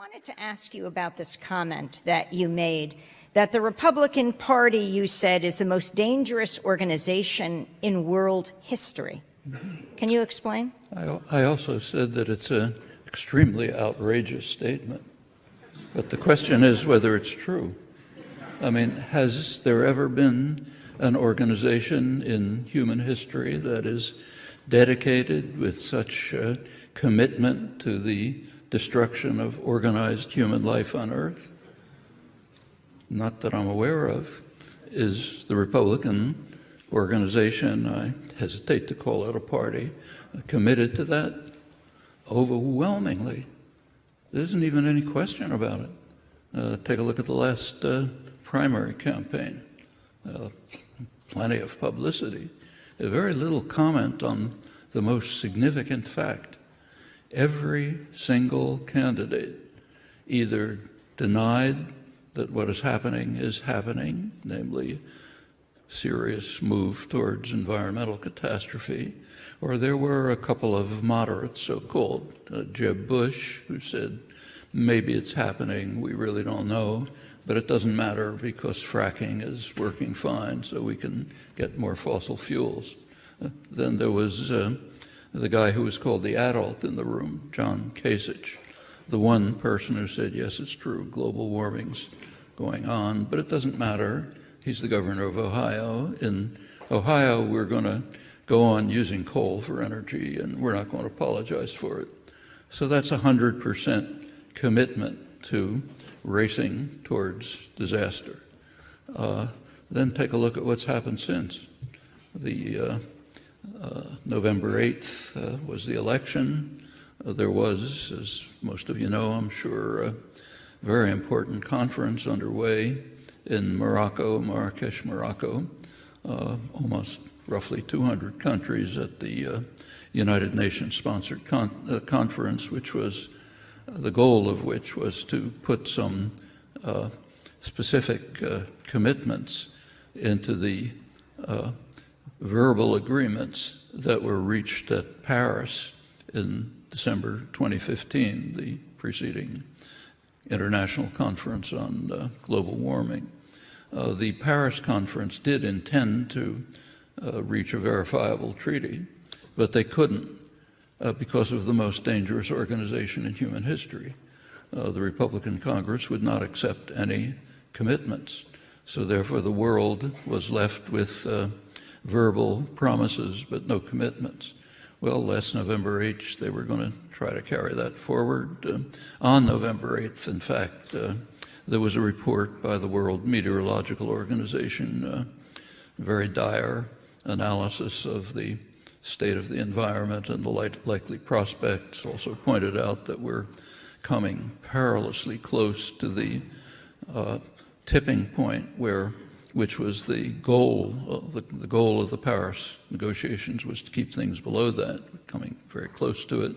wanted to ask you about this comment that you made, that the Republican Party, you said, is the most dangerous organization in world history. Can you explain? I also said that it's an extremely outrageous statement. But the question is whether it's true. I mean, has there ever been an organization in human history that is dedicated with such commitment to the destruction of organized human life on Earth? Not that I'm aware of. Is the Republican organization, I hesitate to call it a party, committed to that? Overwhelmingly. There isn't even any question about it. Take a look at the last primary campaign. Plenty of publicity. Very little comment on the most significant fact. Every single candidate either denied that what is happening, namely serious move towards environmental catastrophe, or there were a couple of moderates, so-called, Jeb Bush, who said, maybe it's happening, we really don't know, but it doesn't matter because fracking is working fine, so we can get more fossil fuels. Then there was the guy who was called the adult in the room, John Kasich, the one person who said, yes, it's true, global warming's going on, but it doesn't matter. He's the governor of Ohio. In Ohio, we're going to go on using coal for energy, and we're not going to apologize for it. So that's 100% commitment to racing towards disaster. Then take a look at what's happened since. The November 8th was the election. There was, as most of you know, I'm sure, a very important conference underway in Morocco, Marrakesh, Morocco. Almost roughly 200 countries at the United Nations-sponsored conference, which was the goal of which was to put some specific commitments into the verbal agreements that were reached at Paris in December 2015, the preceding international conference on global warming. The Paris conference did intend to reach a verifiable treaty, but they couldn't because of the most dangerous organization in human history. The Republican Congress would not accept any commitments. So therefore the world was left with verbal promises but no commitments. Well, last November 8th, they were going to try to carry that forward. On November 8th, in fact, there was a report by the World Meteorological Organization, very dire analysis of the state of the environment and the likely prospects. Also pointed out that we're coming perilously close to the tipping point which was the goal. The goal of the Paris negotiations was to keep things below that, coming very close to it,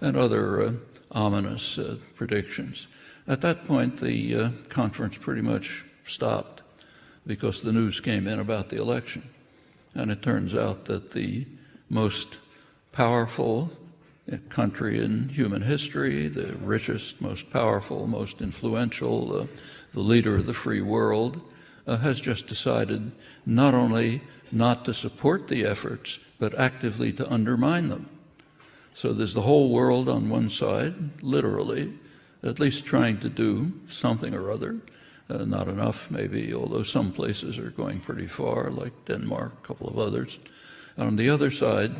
and other ominous predictions. At that point, the conference pretty much stopped because the news came in about the election. And it turns out that the most powerful country in human history, the richest, most powerful, most influential, the leader of the free world, has just decided not only not to support the efforts, but actively to undermine them. So there's the whole world on one side, literally, at least trying to do something or other. Not enough, maybe, although some places are going pretty far, like Denmark, a couple of others. On the other side,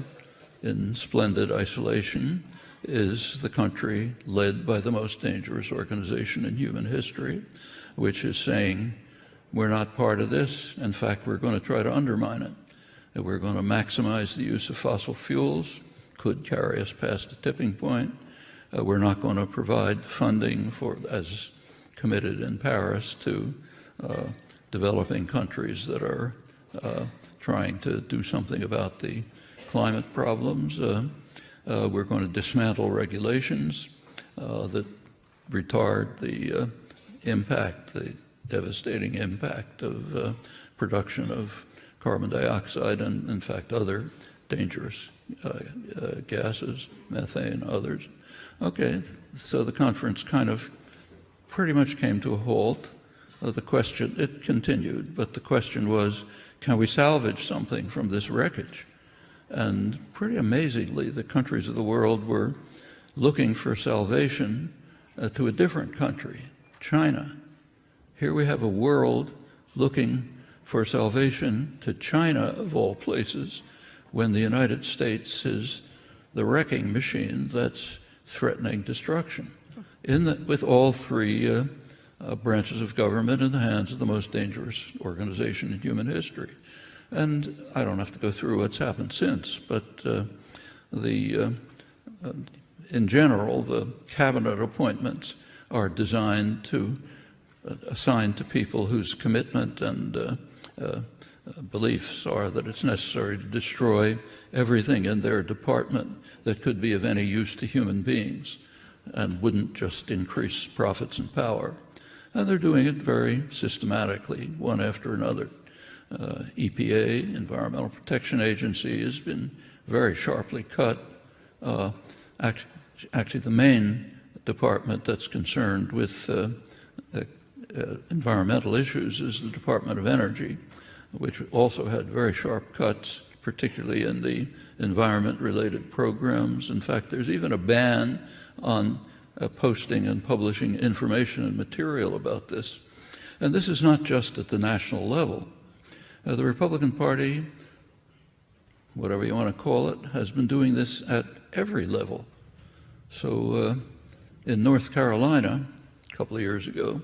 in splendid isolation, is the country led by the most dangerous organization in human history, which is saying, we're not part of this. In fact, we're going to try to undermine it. And we're going to maximize the use of fossil fuels, could carry us past a tipping point. We're not going to provide funding for, as committed in Paris, to developing countries that are trying to do something about the climate problems. We're going to dismantle regulations that retard the impact, the devastating impact of production of carbon dioxide and, in fact, other dangerous gases, methane, others. Okay, so the conference kind of pretty much came to a halt. It continued, but the question was, can we salvage something from this wreckage? And pretty amazingly, the countries of the world were looking for salvation to a different country, China. Here we have a world looking for salvation to China, of all places, when the United States is the wrecking machine that's threatening destruction, with all three branches of government in the hands of the most dangerous organization in human history. And I don't have to go through what's happened since, but in general, the cabinet appointments are designed to assign to people whose commitment and beliefs are that it's necessary to destroy everything in their department that could be of any use to human beings and wouldn't just increase profits and power. And they're doing it very systematically, one after another. EPA, Environmental Protection Agency, has been very sharply cut. Actually, the main department that's concerned with environmental issues is the Department of Energy, which also had very sharp cuts, particularly in the environment-related programs. In fact, there's even a ban on posting and publishing information and material about this. And this is not just at the national level. The Republican Party, whatever you want to call it, has been doing this at every level. So in North Carolina, a couple of years ago,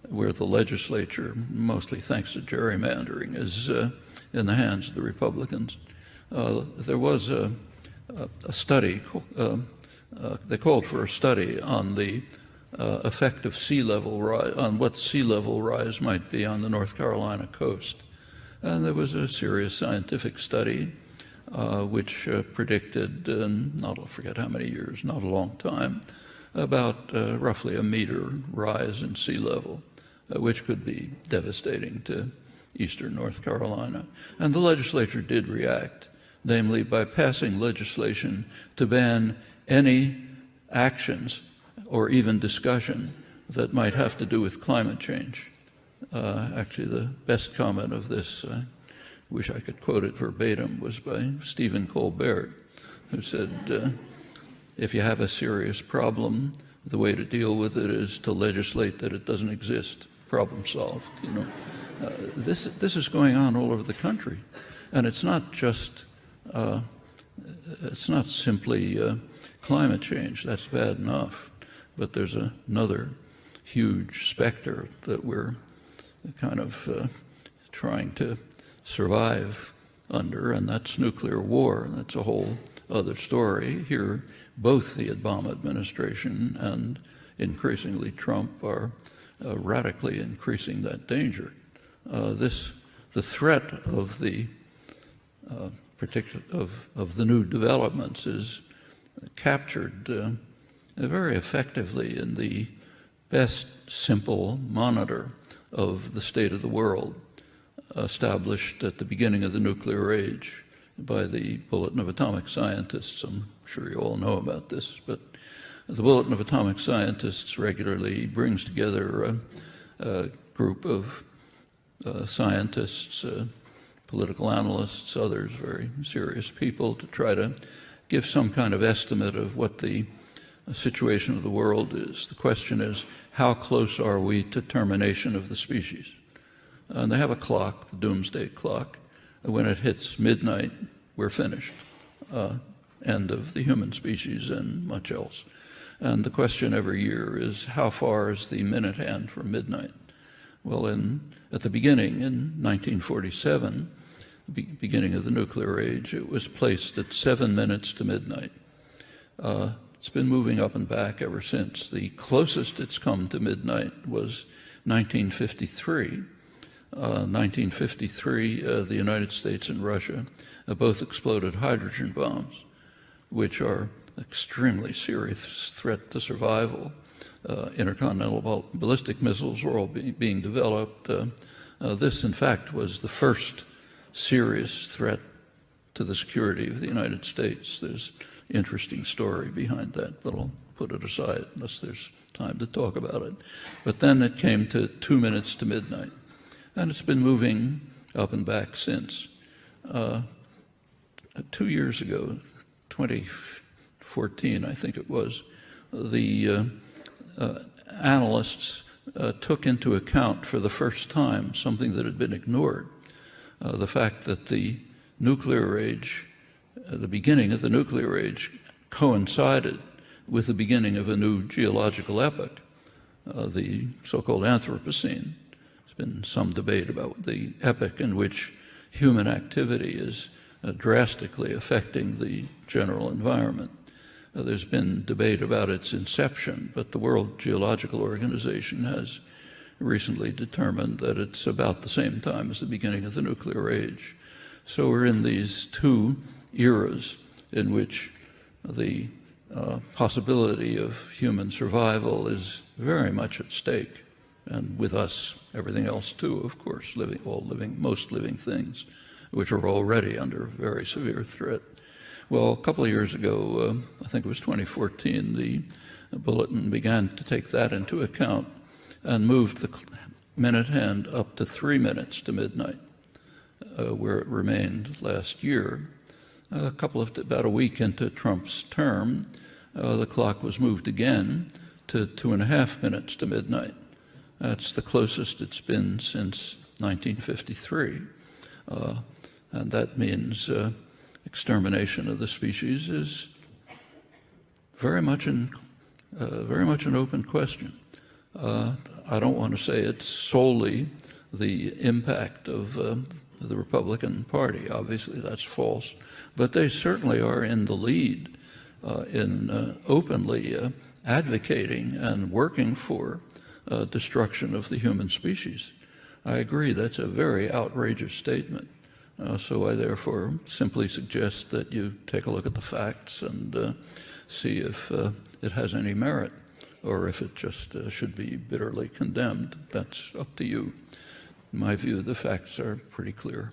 where the legislature, mostly thanks to gerrymandering, is in the hands of the Republicans, there was a study, they called for a study on the effect of sea level rise, on what sea level rise might be on the North Carolina coast. And there was a serious scientific study which predicted, I forget how many years, not a long time, about roughly a meter rise in sea level, which could be devastating to eastern North Carolina. And the legislature did react, namely by passing legislation to ban any actions or even discussion that might have to do with climate change. Actually, the best comment of this, I wish I could quote it verbatim, was by Stephen Colbert, who said, if you have a serious problem, the way to deal with it is to legislate that it doesn't exist. Problem solved. You know, this is going on all over the country, and it's not just it's not simply climate change. That's bad enough, but there's another huge specter that we're kind of trying to survive under, and that's nuclear war. That's a whole other story. Here, both the Obama administration and increasingly Trump are radically increasing that danger. The threat of the of the new developments is captured very effectively in the best simple monitor of the state of the world established at the beginning of the nuclear age by the Bulletin of Atomic Scientists. I'm sure you all know about this, but the Bulletin of Atomic Scientists regularly brings together a group of scientists, political analysts, others, very serious people, to try to give some kind of estimate of what the situation of the world is. The question is, how close are we to termination of the species? And they have a clock, the doomsday clock. When it hits midnight, we're finished. End of the human species and much else. And the question every year is, how far is the minute hand from midnight? Well, at the beginning, in 1947, beginning of the nuclear age, it was placed at 7 minutes to midnight. It's been moving up and back ever since. The closest it's come to midnight was 1953. 1953, the United States and Russia both exploded hydrogen bombs, which are extremely serious threat to survival. Intercontinental ballistic missiles were all being developed. This, in fact, was the first serious threat to the security of the United States. There's an interesting story behind that, but I'll put it aside unless there's time to talk about it. But then it came to 2 minutes to midnight, and it's been moving up and back since. 2 years ago, 2014, I think it was, the analysts took into account for the first time something that had been ignored, the fact that the nuclear age, the beginning of the nuclear age, coincided with the beginning of a new geological epoch, the so-called Anthropocene. There's been some debate about the epoch in which human activity is drastically affecting the general environment. There's been debate about its inception, but the World Geological Organization has recently determined that it's about the same time as the beginning of the nuclear age. So we're in these two eras in which the possibility of human survival is very much at stake, and with us, everything else too, of course, most living things, which are already under very severe threat. Well, a couple of years ago, I think it was 2014, the bulletin began to take that into account and moved the minute hand up to 3 minutes to midnight, where it remained last year. About a week into Trump's term, the clock was moved again to 2.5 minutes to midnight. That's the closest it's been since 1953. And that means extermination of the species is very much an open question. I don't want to say it's solely the impact of the Republican Party. Obviously, that's false. But they certainly are in the lead in openly advocating and working for destruction of the human species. I agree, that's a very outrageous statement. So I therefore simply suggest that you take a look at the facts and see if it has any merit, or if it just should be bitterly condemned. That's up to you. In my view, the facts are pretty clear.